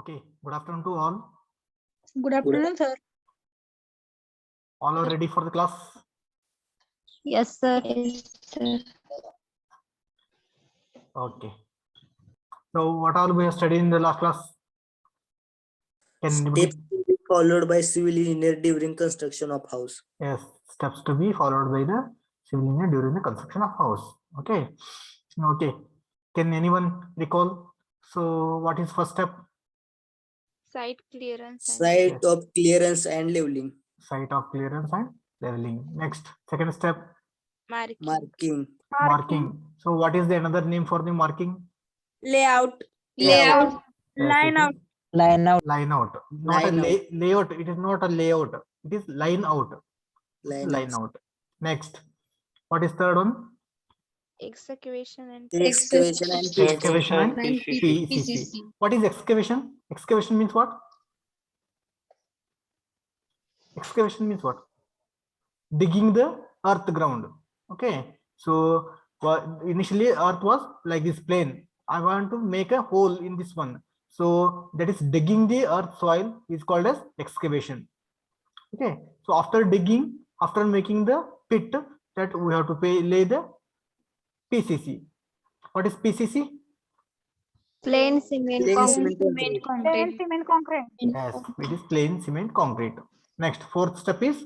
Okay, good afternoon to all. Good afternoon, sir. All are ready for the class? Yes, sir. Yes, sir. Okay. So what all we have studied in the last class? Can anybody? Steps to be followed by civil engineer during construction of house. Yes, steps to be followed by the civil engineer during the construction of house. Okay. Okay. Can anyone recall? So what is first step? Site clearance. Site of clearance and leveling. Site of clearance and leveling. Next, second step, Marking. marking. So what is the another name for the marking? Layout. Layout. Yes, Line it is out. Line out. line out. Not Line a layout. It is not a layout. It is line out. Line out. Next, what is third one? Excavation and Excavation and Excavation and PCC. PCC. What is excavation? Excavation means what? Excavation means what? Digging the earth ground. Okay. So initially earth was like this plane. I want to make a hole in this one. So that is digging the earth soil is called as excavation. Okay. So after digging, after making the pit, that we have to lay the PCC. What is PCC? Plain cement Plain concrete. cement concrete. Plain cement concrete. Yes, it is plain cement concrete. Next, fourth step is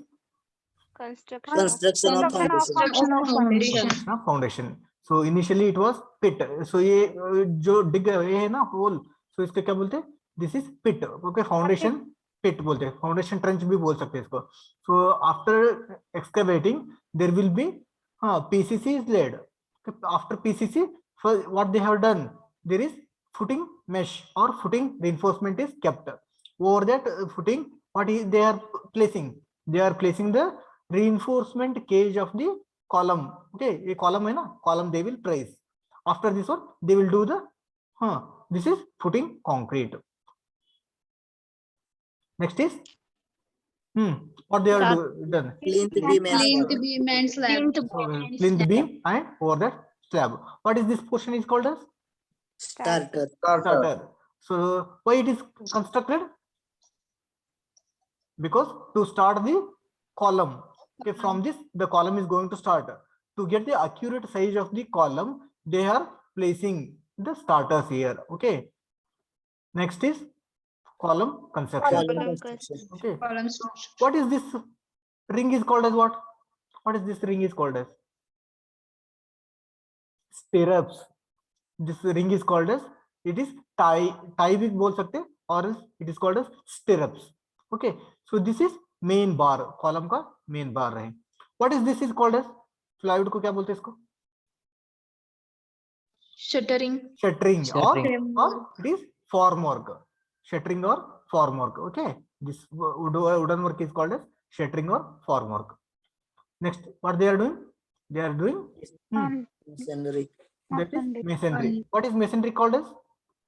Construction Construction of foundation. construction of foundation. So initially it was pit. So ये जो dig ये है ना hole. So इसको क्या बोलते हैं? This is pit. Okay, foundation pit बोलते हैं. Foundation trench भी बोल सकते हैं इसको. So after excavating, there will be PCC is laid. After PCC, what they have done, there is footing mesh or footing reinforcement is kept. Over that footing, what is they are placing? They are placing the reinforcement cage of the column. Okay, a column है ना, column they will place. After this one, they will do the this is footing concrete. Next is what they are done. Plinth beam and slab. Plinth beam and over that slab. What is this portion is called as? Starter. Starter. So why it is constructed? Because to start the column. Okay, from this the column is going to start. To get the accurate size of the column, they are placing the starters here. Okay. Next is column construction. Okay. What is this ring is called as what? What is this ring is called as? Stirrups. This ring is called as, it is tie भी बोल सकते, or else it is called as stirrups. Okay, so this is main bar, column का main bar रहे. What is this is called as? Plywood को क्या बोलते हैं इसको? Shuttering. Shuttering. Shuttering. Or it is formwork. Shuttering or formwork. Okay, this wooden work is called as shuttering or formwork. Next, what they are doing? They are doing Masonry. that is masonry. What is masonry called as?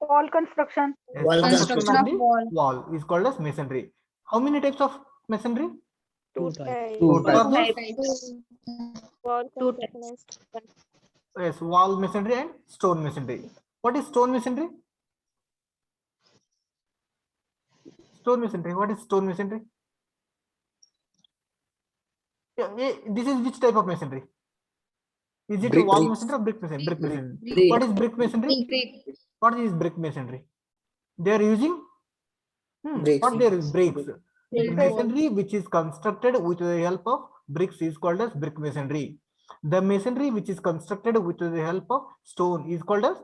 Wall construction. Yes, Wall construction of the wall. wall is called as masonry. How many types of masonry? Two What are types. those? Two types. Yes, wall masonry and stone masonry. What is stone masonry? Stone masonry. What is stone masonry? Yeah, this is which type of masonry? Is it Brick. wall masonry or brick masonry? Brick masonry. Brick. What is brick masonry? What is brick masonry? They are using Bricks. what there is bricks. Masonry which is constructed with the help of bricks is called as brick masonry. The masonry which is constructed with the help of stone is called as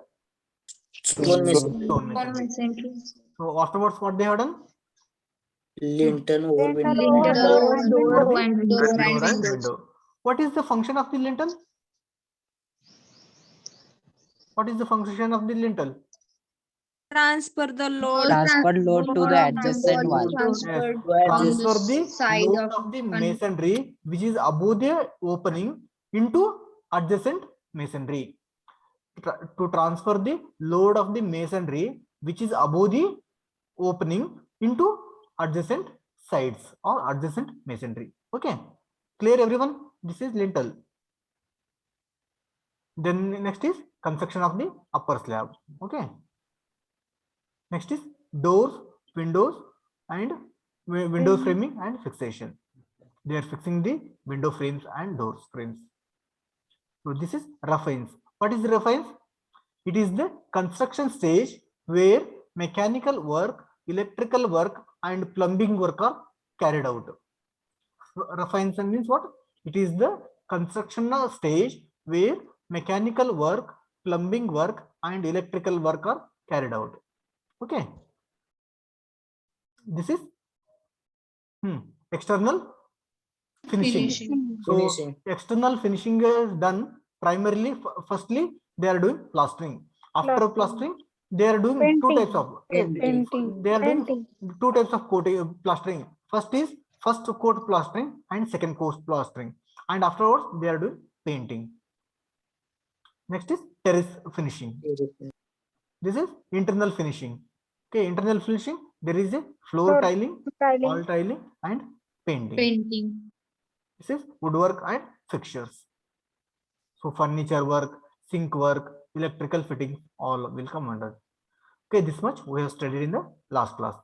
Stone masonry. stone masonry. So afterwards, what they have done? Lintel over window. Door and window. What is the function of the lintel? What is the function of the lintel? Transfer the load. Transfer load to the adjacent wall. Yes. Adjacent. Transfer the load of the masonry which is above the opening into adjacent masonry. To transfer the load of the masonry which is above the opening into adjacent sides or adjacent masonry. Okay, clear everyone? This is lintel. Then next is construction of the upper slab. Okay, next is doors, windows, and window framing and fixation. They are fixing the window frames and doors frames. So this is rough-ins. What is rough-ins? It is the construction stage where mechanical work, electrical work, and plumbing work are carried out. Rough-ins means what? It is the construction stage where mechanical work, plumbing work, and electrical work are carried out. Okay. This is external finishing. So Finishing. external finishing is done primarily. Firstly, they are doing plastering. After plastering, they are doing two types of Painting. they are doing two types of coating plastering. First is first coat plastering and second coat plastering, and afterwards they are doing painting. Next is terrace finishing. This is internal finishing. Okay, internal finishing, there is a floor tiling, wall tiling, and painting. This is woodwork and fixtures. So furniture work, sink work, electrical fitting, all will come under. Okay, this much we have studied in the last class.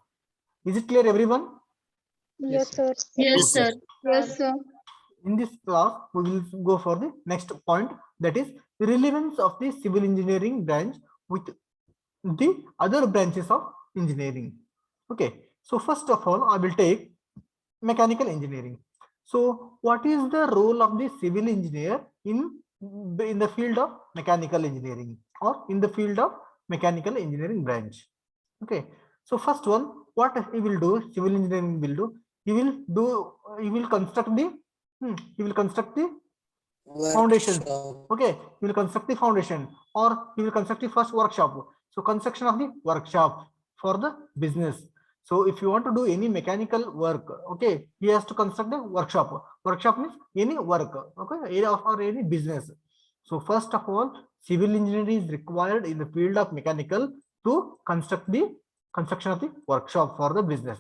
Is it clear, everyone? Yes, sir. Yes, sir. Yes, sir. In this class, we will go for the next point, that is the relevance of the civil engineering branch with the other branches of engineering. Okay, so first of all, I will take mechanical engineering. So what is the role of the civil engineer in the field of mechanical engineering or in the field of mechanical engineering branch? Okay, so first one, what he will do, civil engineering will do, he will construct the foundations. Okay, he will construct the foundation, or he will construct the first workshop. So construction of the workshop for the business. So if you want to do any mechanical work, okay, he has to construct the workshop. Workshop means any work, okay, or any business. So first of all, civil engineering is required in the field of mechanical to construct the construction of the workshop for the business.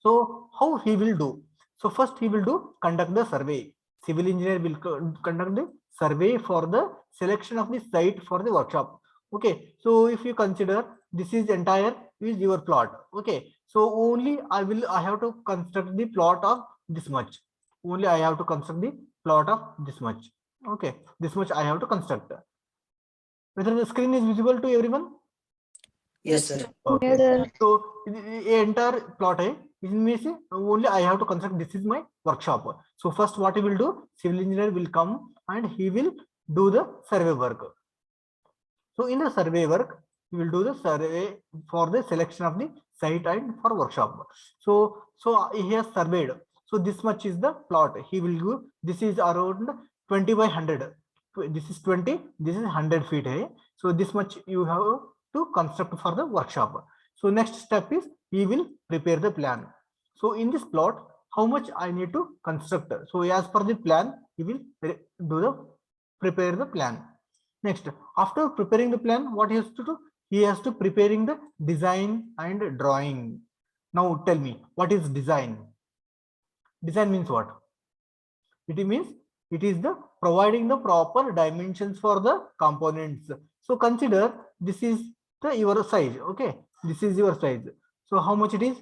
So how he will do? So first he will conduct the survey. Civil engineer will conduct the survey for the selection of the site for the workshop. Okay, so if you consider this is entire is your plot. Okay, so only I have to construct the plot of this much. Only I have to construct the plot of this much. Okay, this much I have to construct. Whether the screen is visible to everyone? Yes, sir. Okay. Yes, sir. So the entire plot it means only I have to construct. This is my workshop. So first, what he will do? Civil engineer will come and he will do the survey work. So in the survey work, he will do the survey for the selection of the site and for workshop. So he has surveyed. So this much is the plot. He will do. This is around 20 by 100. This is 20. This is 100 feet. So this much you have to construct for the workshop. So next step is he will prepare the plan. So in this plot, how much I need to construct? So as per the plan, he will prepare the plan. Next, after preparing the plan, what he has to do? He has to preparing the design and drawing. Now tell me, what is design? Design means what? It means it is the providing the proper dimensions for the components. So consider this is your size. Okay, this is your size. So how much it is?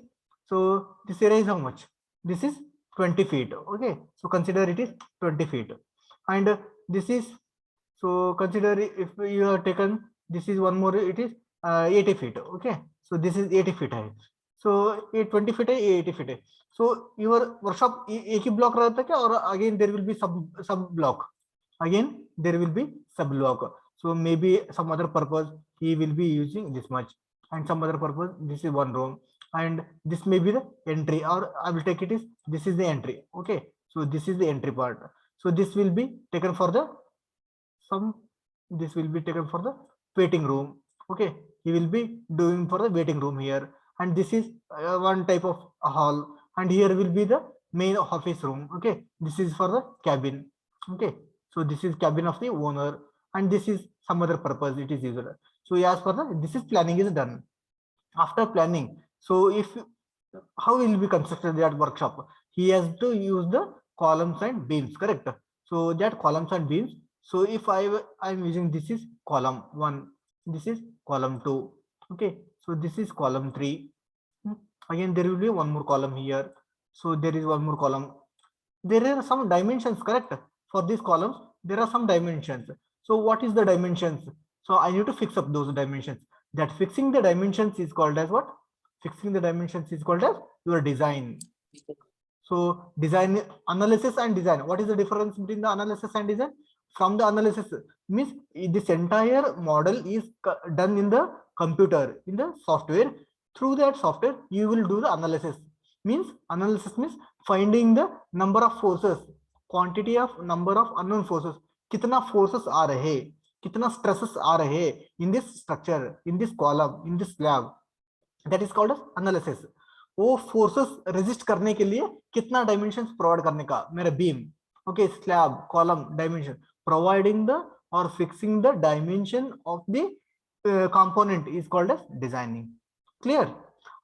So this area is how much? This is 20 feet. Okay, so consider it is 20 feet, and this is, so consider if you have taken, this is one more, it is 80 feet. Okay, so this is 80 feet high. So 20 feet है, 80 feet है. So your workshop एक ही block रहता है क्या, और again there will be sub block? Again there will be sub block. So maybe some other purpose he will be using this much, and some other purpose this is one room, and this may be the entry, or I will take it is this is the entry. Okay, so this is the entry part. So this will be taken for the this will be taken for the waiting room. Okay, he will be doing for the waiting room here, and this is one type of a hall, and here will be the main office room. Okay, this is for the cabin. Okay, so this is cabin of the owner, and this is some other purpose it is used. So as for the this is planning is done. After planning, so if how will be constructed that workshop? He has to use the columns and beams, correct? So that columns and beams. So if I'm using, this is column 1, this is column 2, Okay, so this is column 3. Again, there will be one more column here. So there is one more column. There are some dimensions, correct? For these columns, there are some dimensions. So what is the dimensions? So I need to fix up those dimensions. That fixing the dimensions is called as what? Fixing the dimensions is called as your design. So design, analysis and design. What is the difference between the analysis and design? From the analysis means this entire model is done in the computer, in the software. Through that software, you will do the analysis. Means analysis means finding the number of forces, quantity of number of unknown forces. कितना forces आ रहे, कितना stresses आ रहे in this structure, in this column, in this slab. That is called as analysis. वो forces resist करने के लिए कितना dimensions provide करने का, मेरा beam, okay, slab, column, dimension, providing the और fixing the dimension of the component is called as designing. Clear?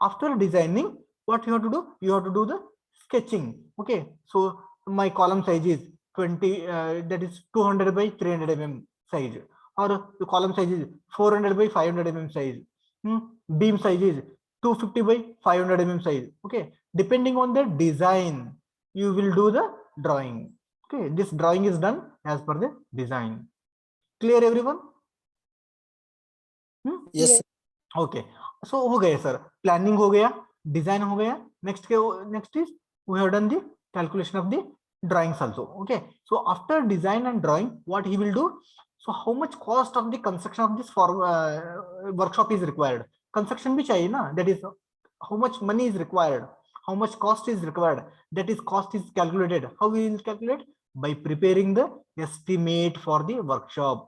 After designing, what you have to do? You have to do the sketching. Okay, so my column size is 20, that is 200 by 300 mm size, or the column size is 400 by 500 mm size. Beam size is 250 by 500 mm size. Okay, depending on the design, you will do the drawing. Okay, this drawing is done as per the design. Clear everyone? Yes, Yes. sir. Okay, so हो गए sir, planning हो गया, design हो गया, next is we have done the calculation of the drawings also. Okay, so after design and drawing what he will do? So how much cost of the construction of this workshop is required? Construction भी चाहिए ना, that is how much money is required, how much cost is required, that is cost is calculated. How we will calculate? by preparing the estimate for the workshop.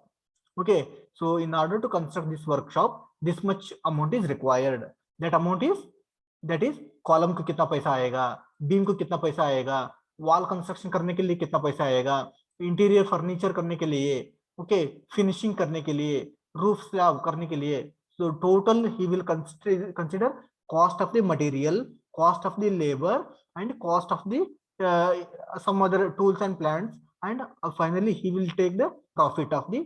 Okay, so in order to construct this workshop, this much amount is required. That amount is, that is column को कितना पैसा आएगा, beam को कितना पैसा आएगा, wall construction करने के लिए कितना पैसा आएगा, इंटीरियर फर्नीचर करने के लिए, ओके, फिनिशिंग करने के लिए, रूफ स्लैब करने के लिए. So total he will consider cost of the material, cost of the labor, and cost of the some other tools and plants, and finally he will take the profit of the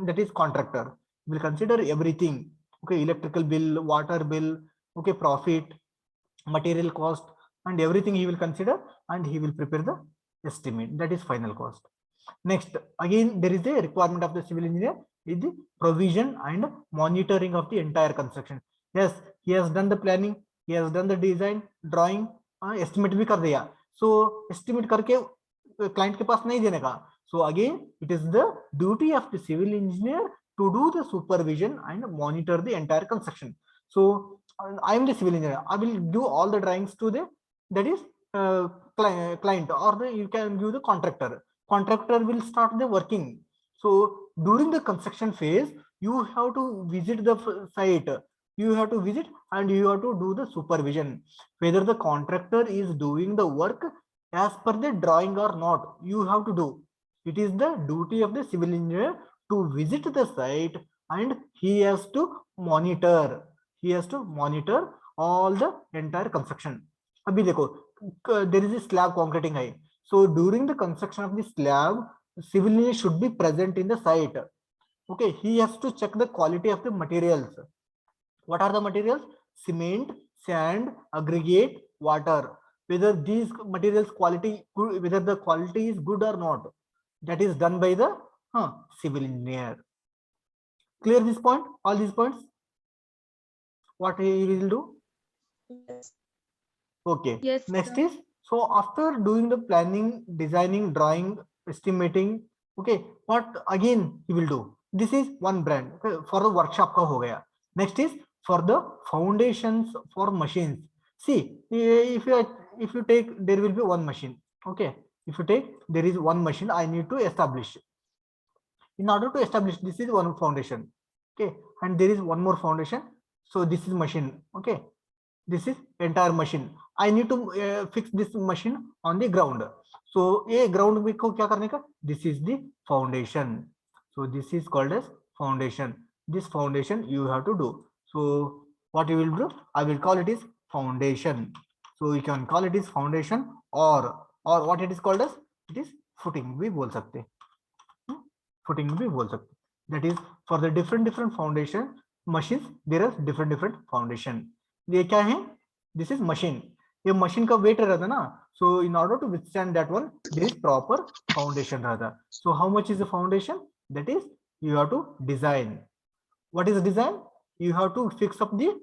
that is contractor. Will consider everything. Okay, electrical bill, water bill, okay, profit, material cost, and everything he will consider, and he will prepare the estimate. That is final cost. Next, again there is a requirement of the civil engineer is the provision and monitoring of the entire construction. Yes, he has done the planning, he has done the design, drawing, estimate भी कर दिया. So estimate करके client के पास नहीं देने का. So again it is the duty of the civil engineer to do the supervision and monitor the entire construction. So I am the civil engineer, I will do all the drawings to the, that is client, or the, you can give the contractor. Contractor will start the working. So during the construction phase, you have to visit the site, you have to visit and you have to do the supervision whether the contractor is doing the work as per the drawing or not. You have to do. It is the duty of the civil engineer to visit the site, and he has to monitor. He has to monitor all the entire construction. Abhi dekho, there is a slab concreting hai. So during the construction of the slab, civil engineer should be present in the site. Okay, he has to check the quality of the materials. What are the materials? Cement, sand, aggregate, water. Whether these materials quality, whether the quality is good or not, that is done by the civil engineer. Clear this point? All these points? What he will do? Yes. Okay. Yes, Next sir. is, so after doing the planning, designing, drawing, estimating, okay, what again he will do? This is one brand. Okay, for the workshop ka ho gaya. Next is for the foundations for machines. See, if you take, there will be one machine. Okay, if you take, there is one machine I need to establish. In order to establish, this is one foundation. Okay, and there is one more foundation. So this is machine. Okay, this is entire machine. I need to fix this machine on the ground. So a ground में को क्या करने का? This is the foundation. So this is called as foundation. This foundation you have to do. So what you will do? I will call it is foundation. So you can call it is foundation, or what it is called as, it is footing भी बोल सकते. Footing भी बोल सकते. That is for the different foundation. machines, there are different foundation. ये क्या है? This is machine. ये machine का weight रहता है ना, so in order to withstand that one, there is proper foundation रहता. So how much is the foundation? That is, you have to design. What is design? You have to fix up the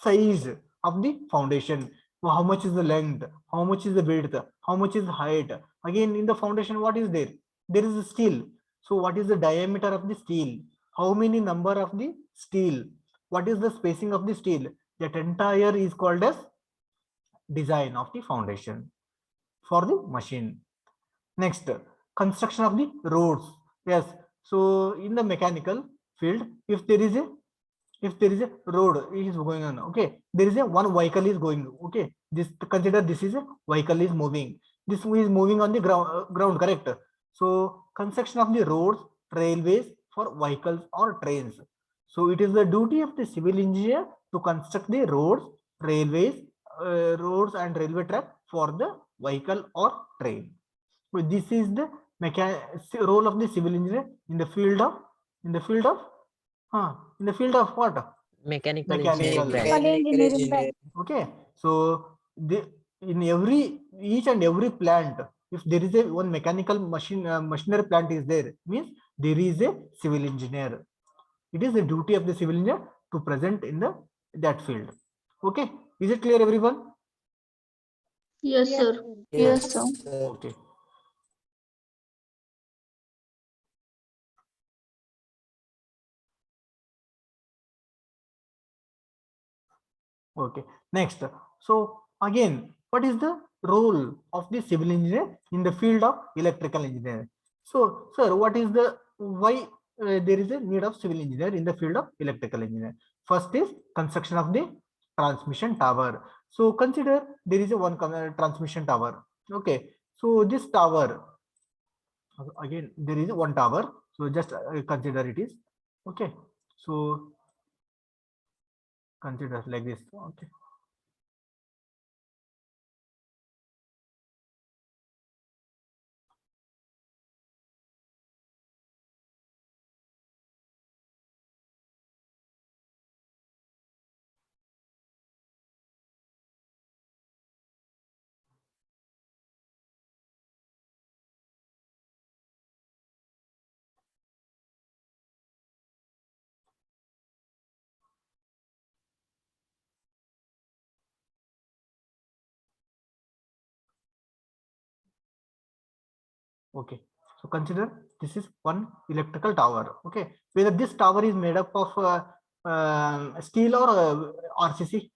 size of the foundation. So how much is the length? How much is the width? How much is the height? Again, in the foundation, what is there? There is a steel. So what is the diameter of the steel? How many number of the steel? What is the spacing of the steel? That entire is called as design of the foundation for the machine. Next, construction of the roads. Yes. So in the mechanical field, if there is a road is going on, okay, there is a one vehicle is going, okay, this consider this is a vehicle is moving, this is moving on the ground, correct? So construction of the roads, railways for vehicles or trains. So it is the duty of the civil engineer to construct the roads, railways, roads and railway track for the vehicle or train. So this is the role of the civil engineer in the field of what? Mechanical Mechanical. engineering. Okay, so in each and every plant, if there is a one mechanical machinery plant is there, means there is a civil engineer. It is the duty of the civil engineer to present in that field. Okay, is it clear, everyone? Yes, sir. Yes, sir. Okay. Okay, next. So again, what is the role of the civil engineer in the field of electrical engineering? So, sir, what is the why there is a need of civil engineer in the field of electrical engineering? First is construction of the transmission tower. So consider there is a one transmission tower. Okay, so this tower, again there is one tower. So just consider it is okay. So consider like this. Okay. Okay, so consider this is one electrical tower. Okay, whether this tower is made up of steel or RCC.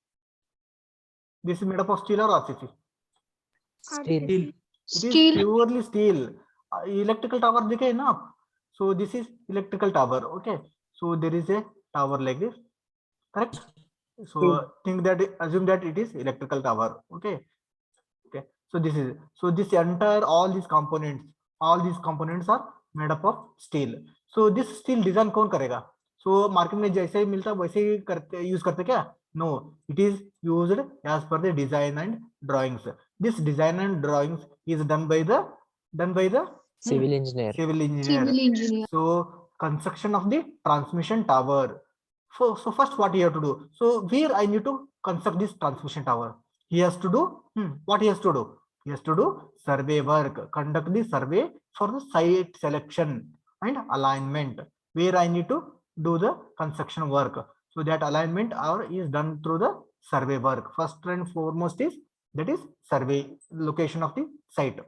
This is made up of steel or RCC. Steel. It is Steel. purely steel. Electrical tower dekhe na. So this is electrical tower. Okay, so there is a tower like this, correct? So assume that it is electrical tower. Okay. Okay, so this entire all these components are made up of steel. So this steel design कौन करेगा? So market में जैसे ही मिलता वैसे ही करते use करते क्या? No, it is used as per the design and drawings. This design and drawings is done by the Civil engineer. Civil engineer. So construction of the transmission tower. So first what you have to do? So where I need to construct this transmission tower? He has to do what he has to do? He has to do survey work, conduct the survey for the site selection and alignment, where I need to do the construction work. So that alignment is done through the survey work. First and foremost is that is survey location of the site.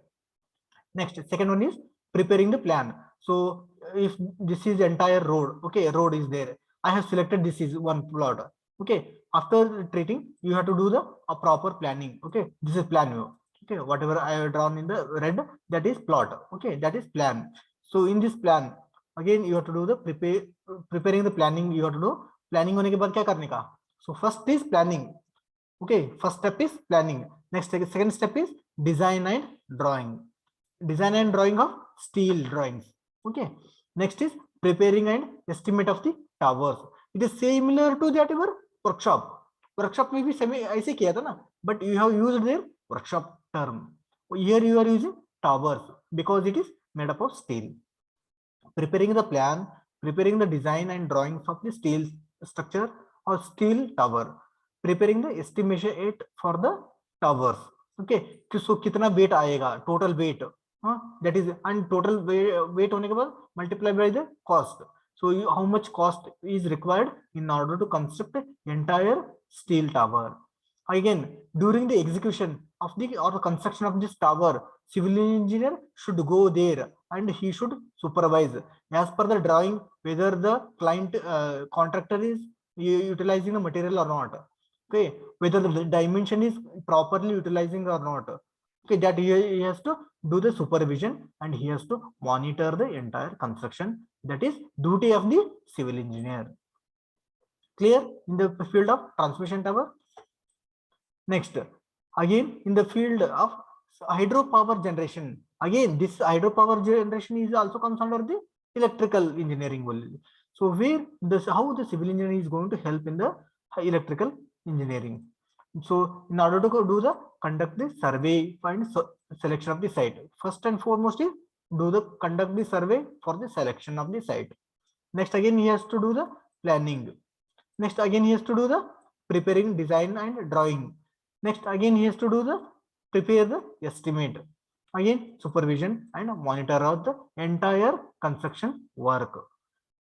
Next, second one is preparing the plan. So if this is entire road, okay, road is there. I have selected this is one plot. Okay, after treating, you have to do a proper planning. Okay, this is plan view. Okay, whatever I have drawn in the red, that is plot. Okay, that is plan. So in this plan, again you have to do the preparing the planning. You have to do planning होने के बाद क्या करने का? So first is planning. Okay, first step is planning. Next, second step is design and drawing. Design and drawing of steel drawings. Okay, next is preparing and estimate of the towers. It is similar to that your workshop में भी same ऐसे किया था ना, but you have used their workshop term. Here you are using towers because it is made up of steel. Preparing the plan, preparing the design and drawings of the steel structure or steel tower, preparing the estimate for the towers. Okay, so कितना weight आएगा, total weight, that is, and total weight होने के बाद multiply by the cost. So how much cost is required in order to construct the entire steel tower. Again, during the execution of the or the construction of this tower, civil engineer should go there and he should supervise as per the drawing whether the client contractor is utilizing the material or not. Okay, whether the dimension is properly utilizing or not. Okay, that he has to do the supervision and he has to monitor the entire construction. That is duty of the civil engineer. Clear in the field of transmission tower. Next, again in the field of hydropower generation. Again, this hydropower generation is also comes under the electrical engineering only. So where this how the civil engineer is going to help in the electrical engineering. So in order to do the conduct the survey and selection of the site, first and foremost is conduct the survey for the selection of the site. Next, again he has to do the planning. Next, again he has to do the preparing design and drawing. Next, again he has to do the prepare the estimate. Again, supervision and monitor of the entire construction work.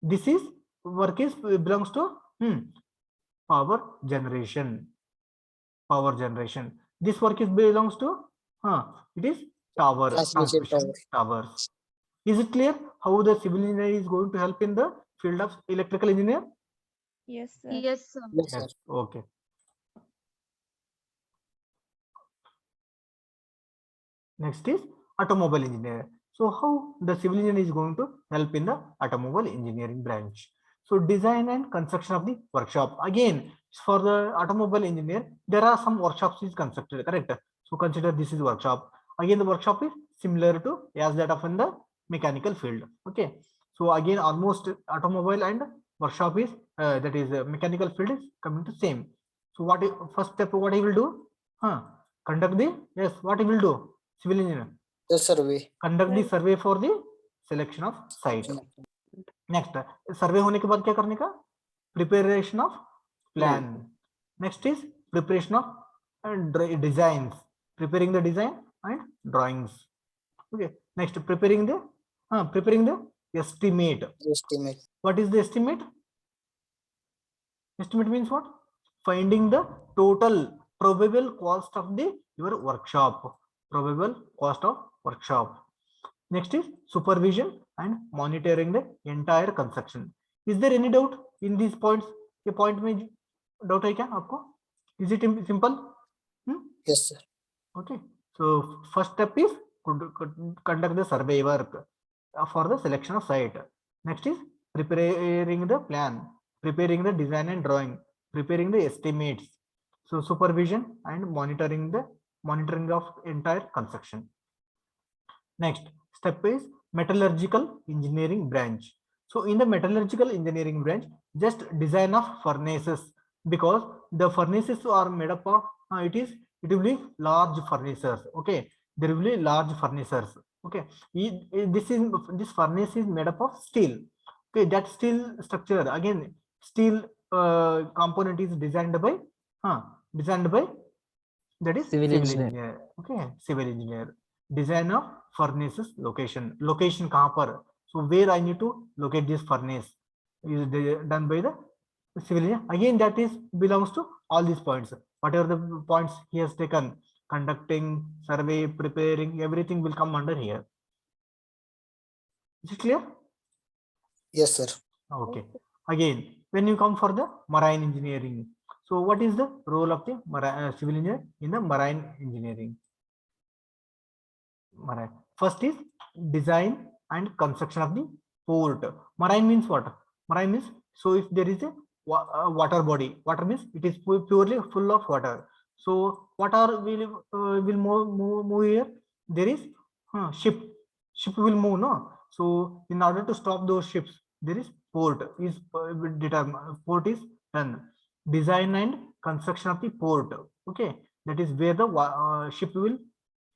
This is work is belongs to power generation. Power generation. This work is belongs to it is tower transmission towers. Is it clear how the civil engineer is going to help in the field of electrical engineer? Yes, sir. Yes, sir. Yes. Okay. Next is automobile engineer. So how the civil engineer is going to help in the automobile engineering branch? So design and construction of the workshop. Again, for the automobile engineer, there are some workshops is constructed, correct? So consider this is workshop. Again, the workshop is similar to as that of in the mechanical field. Okay. So again, almost automobile and workshop is that is mechanical field is coming to same. So what first step what he will do? Conduct the what he will do? Civil engineer. The survey. Conduct the survey for the selection of site. Next, survey होने के बाद क्या करने का? Preparation of plan. Next is preparation of designs. Preparing the design and drawings. Okay. Next, preparing the estimate. Estimate. What is the estimate? Estimate means what? Finding the total probable cost of your workshop. Probable cost of workshop. Next is supervision and monitoring the entire construction. Is there any doubt in these points? ये point में doubt है क्या आपको? Is it simple? Yes, sir. Okay. So first step is conduct the survey work for the selection of site. Next is preparing the plan, preparing the design and drawing, preparing the estimates. So supervision and monitoring of entire construction. Next step is metallurgical engineering branch. So in the metallurgical engineering branch, just design of furnaces, because the furnaces are made up of it will be large furnaces. Okay, there will be large furnaces. Okay, this furnace is made up of steel. Okay, that steel structure, again steel component is designed by that is Civil engineer. Okay, civil engineer. Design of furnaces location कहाँ पर? So where I need to locate this furnace is done by the civil engineer. Again, that is belongs to all these points. Whatever the points he has taken, conducting, survey, preparing, everything will come under here. Is it clear? Yes, sir. Okay. Again, when you come for the marine engineering, so what is the role of the civil engineer in the marine engineering? Marine. First is design and construction of the port. Marine means what? Marine means, so if there is a water body, water means it is purely full of water. So water will move here. There is ship will move, no? So in order to stop those ships, there is port is determined. Port is done. Design and construction of the port. Okay, that is where the ship will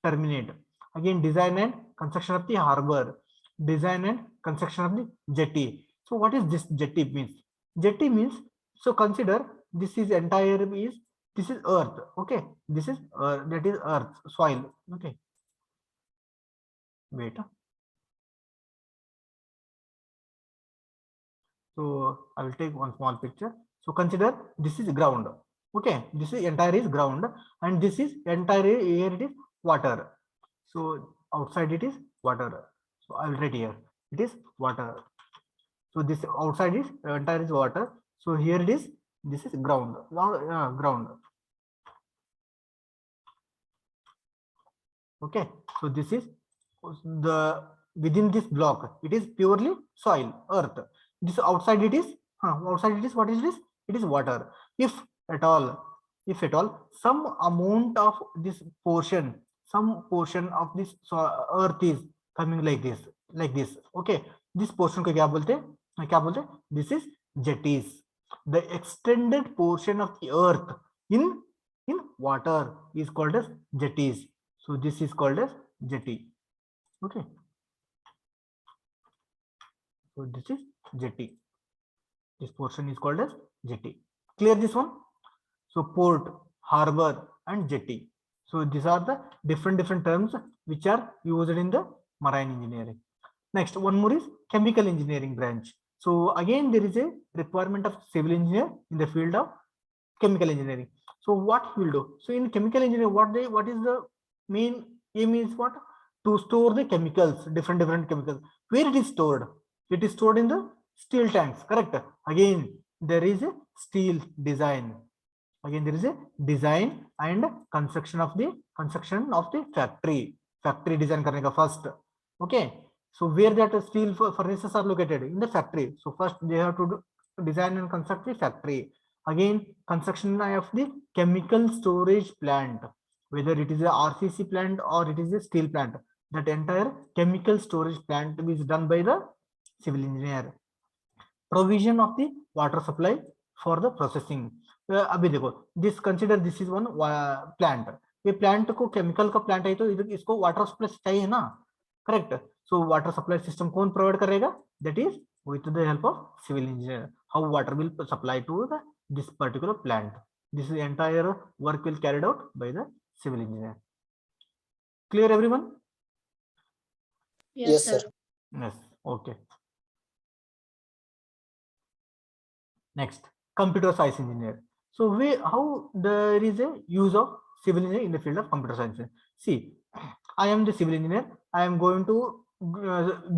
terminate. Again, design and construction of the harbor, design and construction of the jetty. So what is this jetty means? Jetty means, so consider this is entire is, this is earth. Okay, this is that is earth, soil. Okay, wait. So I will take one small picture. So consider this is ground. Okay, this is entire is ground, and this is entire here it is water. So outside it is water. So I will write here it is water. So this outside is entire is water. So here it is, this is ground. Ground. Okay, so this is the within this block, it is purely soil, earth. This outside it is outside it is, what is this? It is water. If at all some amount of this portion, some portion of this earth is coming like this. Okay, this portion को क्या बोलते? This is jetties. The extended portion of the earth in water is called as jetties. So this is called as jetty. Okay, so this is jetty. This portion is called as jetty. Clear this one? So port, harbor, and jetty. So these are the different terms which are used in the marine engineering. Next, one more is chemical engineering branch. So again, there is a requirement of civil engineer in the field of chemical engineering. So what he will do? So in chemical engineering, what is the main aim is what? To store the chemicals, different chemicals. Where it is stored? It is stored in the steel tanks, correct? Again, there is a steel design. Again, there is a design and construction of the factory. Factory design करने का first. Okay. So where that steel furnaces are located? In the factory. So first they have to design and construct the factory. Again, construction of the chemical storage plant, whether it is a RCC plant or it is a steel plant. That entire chemical storage plant is done by the civil engineer. Provision of the water supply for the processing. अभी देखो, this consider this is one plant. ये plant को chemical का plant है तो इसको water supply चाहिए ना, correct? So water supply system कौन provide करेगा? That is with the help of civil engineer. How water will supply to this particular plant. This is entire work will carried out by the civil engineer. Clear everyone? Yes, sir. Yes. Okay. Next, computer science engineer. So how there is a use of civil engineer in the field of computer science. See, I am the civil engineer. I am going to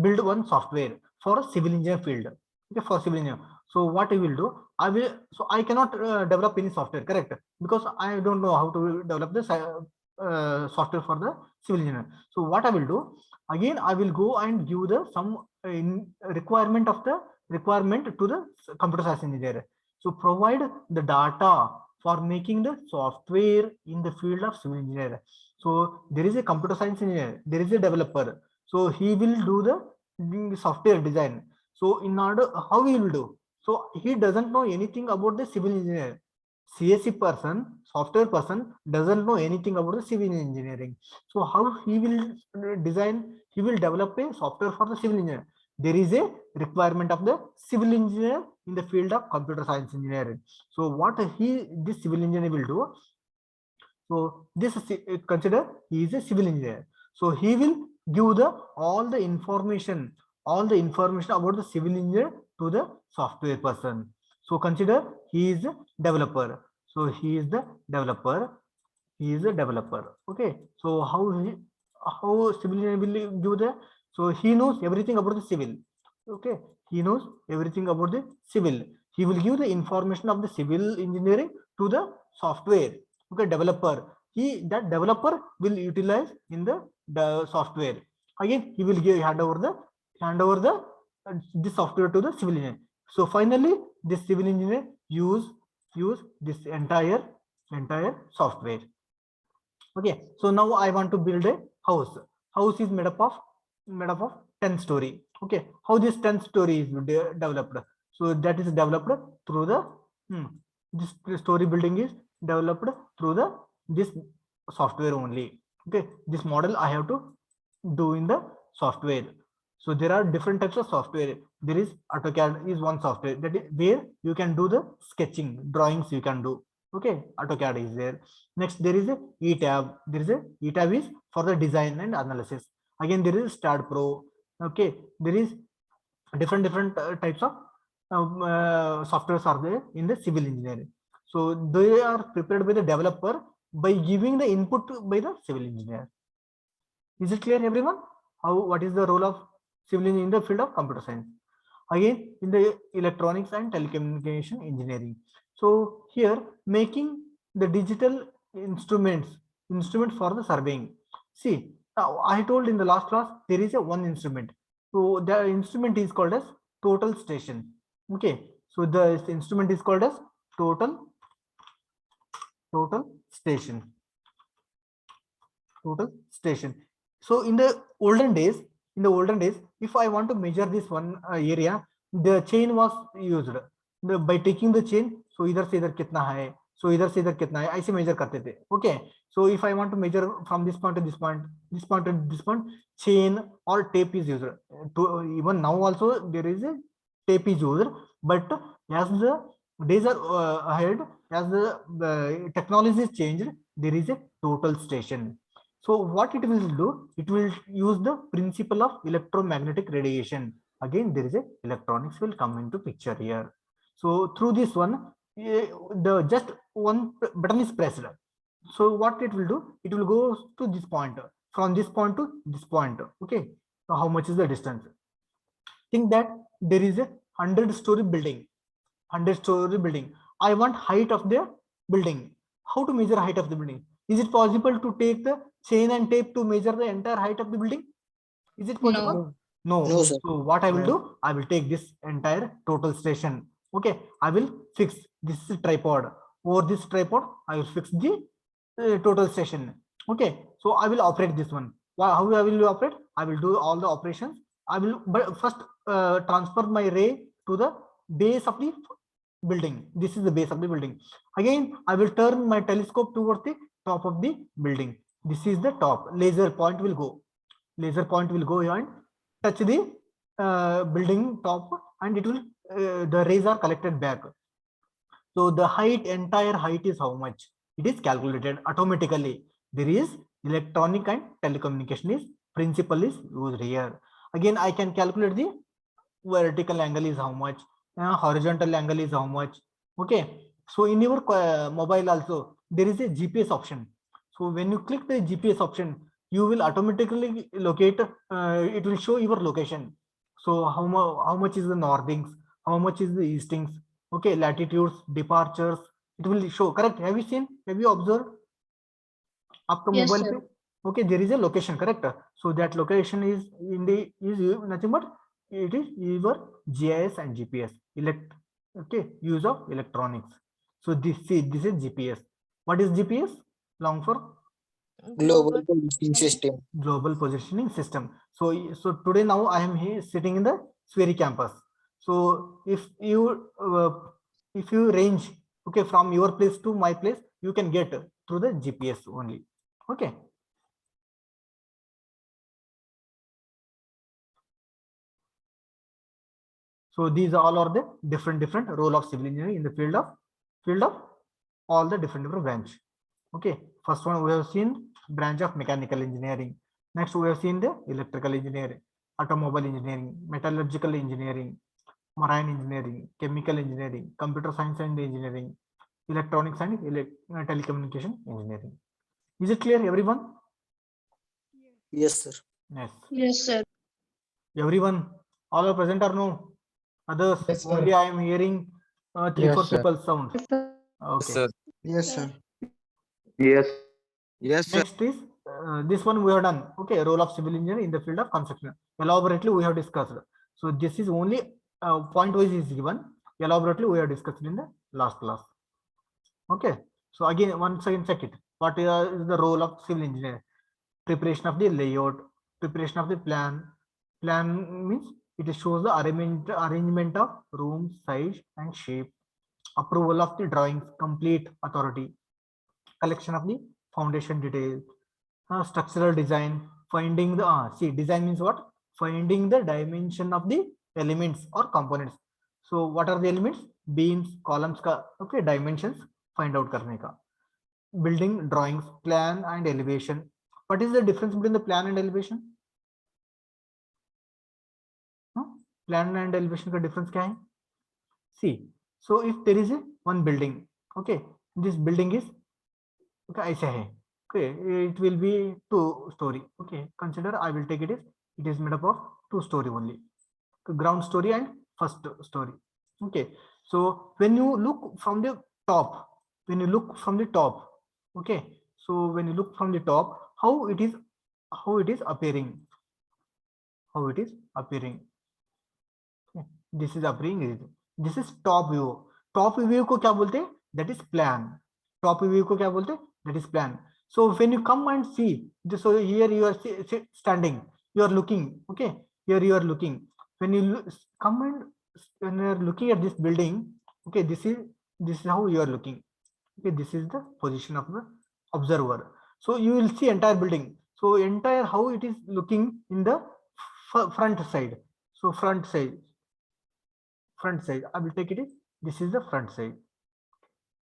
build one software for a civil engineer field. Okay, for civil engineer. So what I will do, I cannot develop any software, correct? Because I don't know how to develop this software for the civil engineer. So what I will do, again, I will go and give some requirement to the computer science engineer. So provide the data for making the software in the field of civil engineer. So there is a computer science engineer, there is a developer. So he will do the software design. So in order, how he will do? So he doesn't know anything about the civil engineer. CSE person, software person doesn't know anything about the civil engineering. So how he will design? He will develop a software for the civil engineer. There is a requirement of the civil engineer in the field of computer science engineering. So what this civil engineer will do? So this consider he is a civil engineer. So he will give all the information about the civil engineer to the software person. So consider he is a developer. So he is the developer. He is a developer. Okay. So how civil engineer will give the? So he knows everything about the civil. Okay. He knows everything about the civil. He will give the information of the civil engineering to the software. Okay, developer. That developer will utilize in the software. Again, he will hand over the software to the civil engineer. So finally, this civil engineer use this entire software. Okay. So now I want to build a house. House is made up of 10 story. Okay. How this 10 story is developed? So that is developed through the this story building is developed through this software only. Okay. This model I have to do in the software. So there are different types of software. there is AutoCAD is one software that is where you can do the sketching, drawings you can do. Okay, AutoCAD is there. Next, there is a ETAB. There is a ETAB is for the design and analysis. Again, there is STAAD Pro. Okay, there is different types of softwares are there in the civil engineering. So they are prepared by the developer by giving the input by the civil engineer. Is it clear, everyone? What is the role of civil engineering in the field of computer science? Again, in the electronics and telecommunication engineering. So here, making the digital instruments for the surveying. See, now I told in the last class there is a one instrument. So the instrument is called as total station. Okay, so the instrument is called as total station. So in the olden days, if I want to measure this one area, the chain was used. By taking the chain, so इधर से इधर कितना है, so इधर से इधर कितना है, ऐसे measure करते थे. Okay, so if I want to measure from this point to this point, this point to this point, chain or tape is used. Even now also there is a tape is used, but as the days are ahead, as the technology is changed, there is a total station. So what it will do, it will use the principle of electromagnetic radiation. Again, there is a electronics will come into picture here. So through this one, the just one button is pressed. So what it will do, it will go to this point, from this point to this point. Okay, so how much is the distance? Think that there is a 100-story building. 100-story building. I want height of the building. How to measure height of the building? Is it possible to take the chain and tape to measure the entire height of the building? Is it possible? No. No, sir. So what I will do, I will take this entire total station. Okay, I will fix this tripod. Over this tripod, I will fix the total station. Okay, so I will operate this one. How I will operate? I will do all the operations. I will first transfer my ray to the base of the building. This is the base of the building. Again, I will turn my telescope towards the top of the building. This is the top. Laser point will go. Laser point will go and touch the building top, and it will the rays are collected back. So the height, entire height is how much? It is calculated automatically. There is electronic and telecommunication is principle is used here. Again, I can calculate the vertical angle is how much, horizontal angle is how much. Okay, so in your mobile also there is a GPS option. So when you click the GPS option, you will automatically locate, it will show your location. So how much is the northings, how much is the eastings, okay, latitudes, departures, it will show. Correct? Have you seen? Have you observed? Aapka Yes, mobile sir. pe, okay, there is a location, correct? So that location is in the nothing but it is your GIS and GPS. Okay, use of electronics. So this is GPS. What is GPS? Long for Global Positioning System. global positioning system. So today now I am here sitting in the Sweri campus. So if you range, okay, from your place to my place, you can get through the GPS only. Okay. So these all are the different role of civil engineering in the field of all the different branch. Okay, first one we have seen branch of mechanical engineering. Next we have seen the electrical engineering, automobile engineering, metallurgical engineering, marine engineering, chemical engineering, computer science and engineering, electronics and telecommunication engineering. Is it clear, everyone? Yes, sir. Yes. Yes, sir. Everyone, all are present or no? Others, Yes, sir. only I am hearing 3-4 Yes, sir. people sound. Okay. Yes, sir. Yes, sir. Next is this one we have done. Okay, role of civil engineer in the field of construction. Elaborately we have discussed. So this is only point wise is given. Elaborately we have discussed in the last class. Okay. So again, once again check it. What is the role of civil engineer? Preparation of the layout, preparation of the plan. Plan means it shows the arrangement of rooms, size and shape. Approval of the drawings, complete authority. Collection of the foundation details, structural design, finding the design means what? Finding the dimension of the elements or components. So what are the elements? Beams, columns का okay dimensions find out करने का. Building drawings, plan and elevation. What is the difference between the plan and elevation? Plan and elevation का difference क्या है? See, so if there is a one building, okay, this building is okay ऐसे है, okay, it will be 2-story, okay, consider I will take it is made up of 2-story only, ground story and first story, okay. So when you look from the top, okay, so when you look from the top, how it is appearing, okay. This is appearing, this is top view. Top view को क्या बोलते हैं? That is plan. Top view को क्या बोलते हैं? That is plan. So when you come and see this, so here you are standing, you are looking, okay, here you are looking. When you come and when you are looking at this building, okay, this is how you are looking, okay, this is the position of the observer. So you will see entire building, so entire how it is looking in the front side. So front side, I will take it, this is the front side,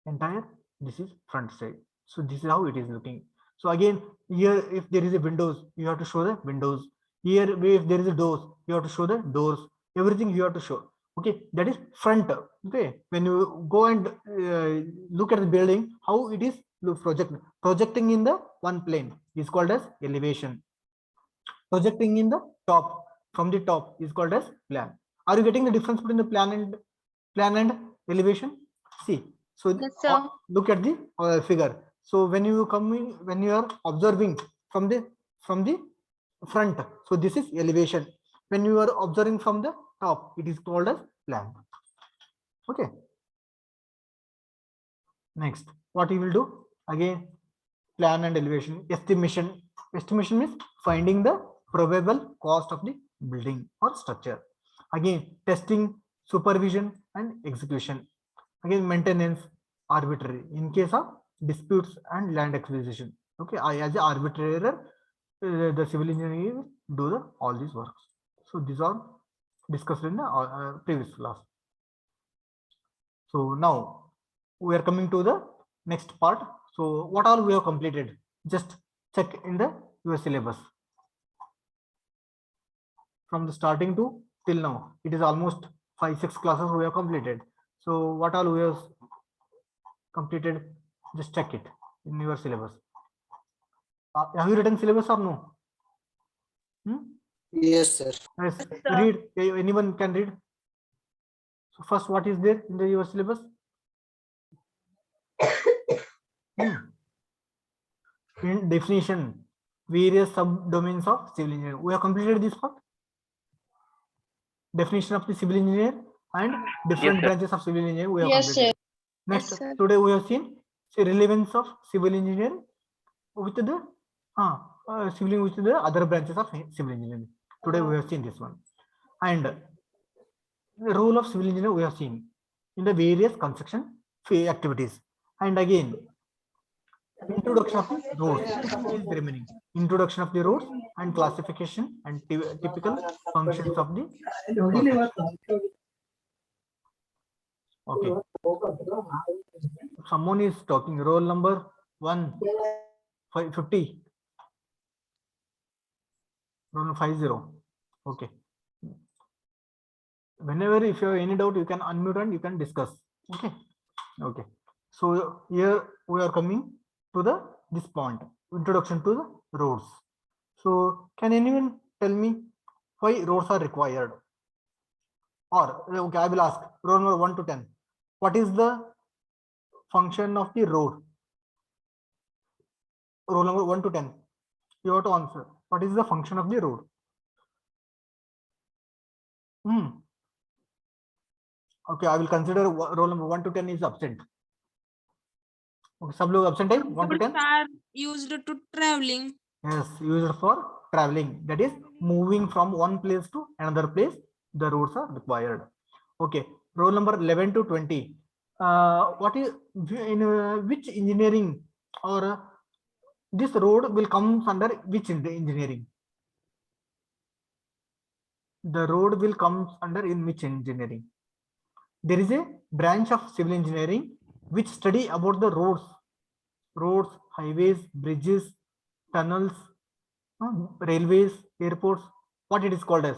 entire, this is front side. So this is how it is looking. So again, here if there is a windows, you have to show the windows. Here if there is a doors, you have to show the doors. Everything you have to show, okay, that is front, okay. When you go and look at the building, how it is projecting in the one plane is called as elevation. Projecting in the top, from the top, is called as plan. Are you getting the difference between the plan and elevation? See, so Yes, sir. look at the figure. So when you when you are observing from the front, so this is elevation. When you are observing from the top, it is called as plan. Okay. Next, what you will do? Again, plan and elevation. Estimation. Estimation means finding the probable cost of the building or structure. Again, testing, supervision and execution. Again, maintenance, arbitrary in case of disputes and land acquisition. Okay, as an arbitrator, the civil engineer do all these works. So these are discussed in the previous class. So now we are coming to the next part. So what all we have completed? Just check in your syllabus. From the starting to till now, it is almost 5-6 classes we have completed. So what all we have completed, just check it in your syllabus. Have you written syllabus or no? Yes, sir. Yes. Read. Anyone can read. So first, what is there in your syllabus? In definition, various subdomains of civil engineering. We have completed this part. Definition of the civil engineer and different branches of civil engineering. We have completed. Next, Yes, sir. today we have seen the relevance of civil engineering with the civil with the other branches of civil engineering. Today we have seen this one, and the role of civil engineer we have seen in the various construction activities. And again, introduction of the roads is the remaining. Introduction of the roads and classification and typical functions of the road. Okay. Someone is talking. Roll number 150. Roll number 50. Okay. Whenever if you have any doubt, you can unmute and you can discuss. Okay. Okay. So here we are coming to this point. Introduction to the roads. So can anyone tell me why roads are required? Or okay, I will ask roll number 1 to 10. What is the function of the road? Roll number 1 to 10. You have to answer. What is the function of the road? Okay, I will consider roll number 1 to 10 is absent. Okay, सब लोग absent है 1 to 10. Are used to traveling. Yes, used for traveling. That is moving from one place to another place. The roads are required. Okay, roll number 11 to 20. What is in which engineering or this road will come under which engineering? the road will come under in which engineering? There is a branch of civil engineering which study about the roads, highways, bridges, tunnels, railways, airports. What it is called as?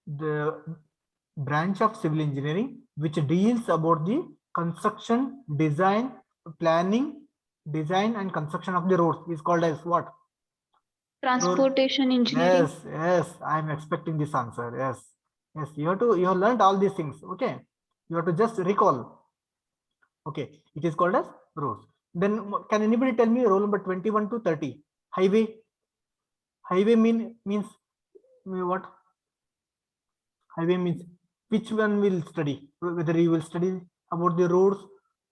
The branch of civil engineering which deals about the construction, planning, design and construction of the roads is called as what? Transportation engineering. Yes, I am expecting this answer. Yes, you have learned all these things. Okay, you have to just recall. Okay, it is called as roads. Then can anybody tell me roll number 21 to 30? Highway means what? Highway means which one will study? Whether you will study about the roads,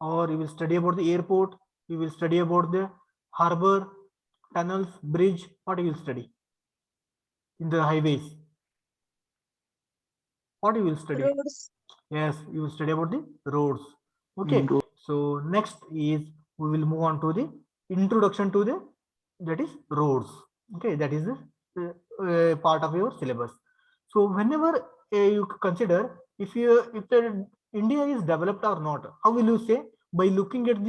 or you will study about the airport, you will study about the harbor, tunnels, bridge. What you will study in the highways? What you will study? Roads. Yes, you will study about the roads. Okay. So next is we will move on to the introduction to the, that is roads. Okay, that is the part of your syllabus. So whenever you consider if the India is developed or not, how will you say? By looking at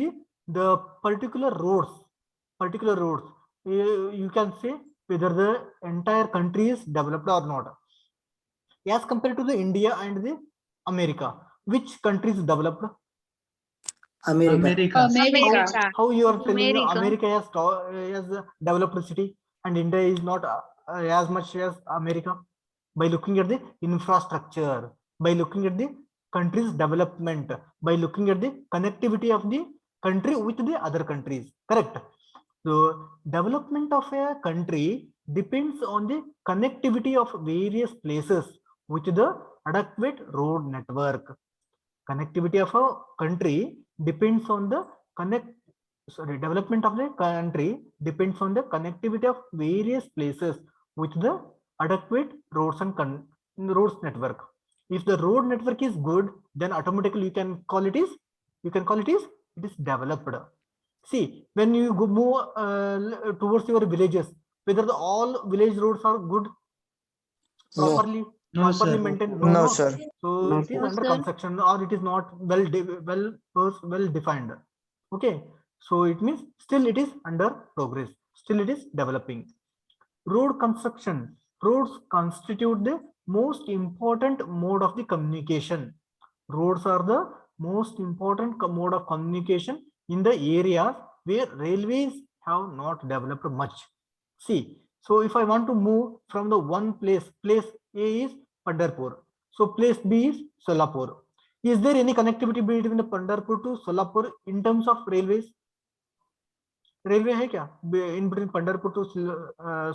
the particular roads. You can say whether the entire country is developed or not. As compared to the India and the America, which country is developed? America. America. How you are telling me America. America has a developed city and India is not as much as America? By looking at the infrastructure, by looking at the country's development, by looking at the connectivity of the country with the other countries. Correct. So development of a country depends on the connectivity of various places with the adequate road network. Connectivity of a country depends on the development of the country depends on the connectivity of various places with the adequate roads and roads network. If the road network is good, then automatically you can call it is it is developed. See, when you go move towards your villages, whether all village roads are good, properly maintained? No, sir. So it is No, under sir. construction, or it is not well defined. Okay, so it means still it is under progress, still it is developing. Road construction. Roads constitute the most important mode of the communication. Roads are the most important mode of communication in the areas where railways have not developed much. See, so if I want to move from the one place A is Pandharpur, so place B is Solapur. Is there any connectivity between the Pandharpur to Solapur in terms of railways? Railway है क्या in between Pandharpur to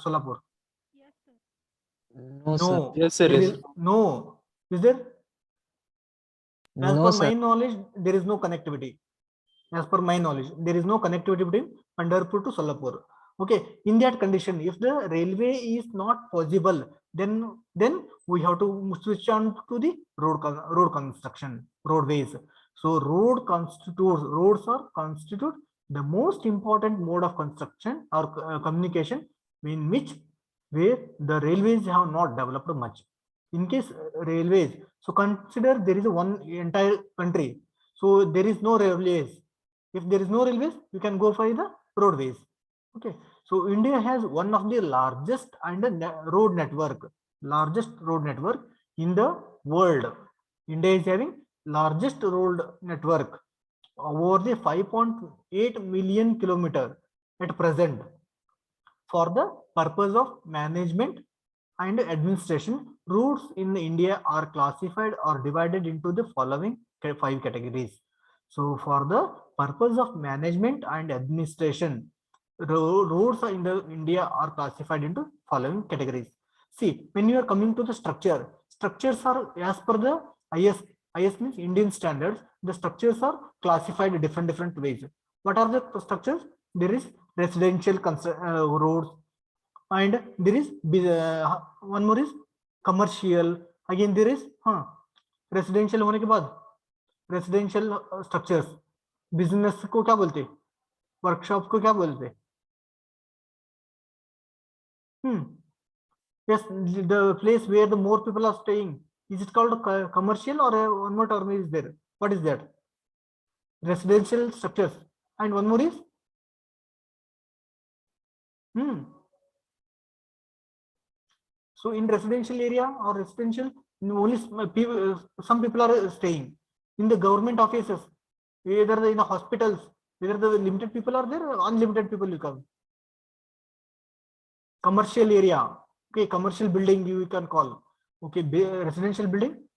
Solapur? No, sir. No. Yes, sir. There Yes. is no. Is there? As No, per sir. my knowledge, there is no connectivity. As per my knowledge, there is no connectivity between Pandharpur to Solapur. Okay. In that condition, if the railway is not possible, then we have to switch on to the road construction, roadways. So roads are constitute the most important mode of construction or communication in which where the railways have not developed much. In case railways, so consider there is one entire country, so there is no railways. If there is no railways, you can go for the roadways. Okay, so India has one of the largest and road network in the world. India is having largest road network over the 5.8 million kilometer at present. For the purpose of management and administration, routes in India are classified or divided into the following 5 categories. So for the purpose of management and administration, roads in the India are classified into following categories. See, when you are coming to the structures are as per the IS means Indian standards. The structures are classified in different ways. What are the structures? There is residential roads, and there is one more is commercial. Again there is residential होने के बाद residential structures. Business को क्या बोलते? Workshops को क्या बोलते? Yes, the place where the more people are staying, is it called commercial, or one more term is there? What is that? Residential structures. And one more is so in residential area or residential, only some people are staying. In the government offices, either in the hospitals, whether the limited people are there or unlimited people will come. Commercial area, okay, commercial building you can call, okay, residential building,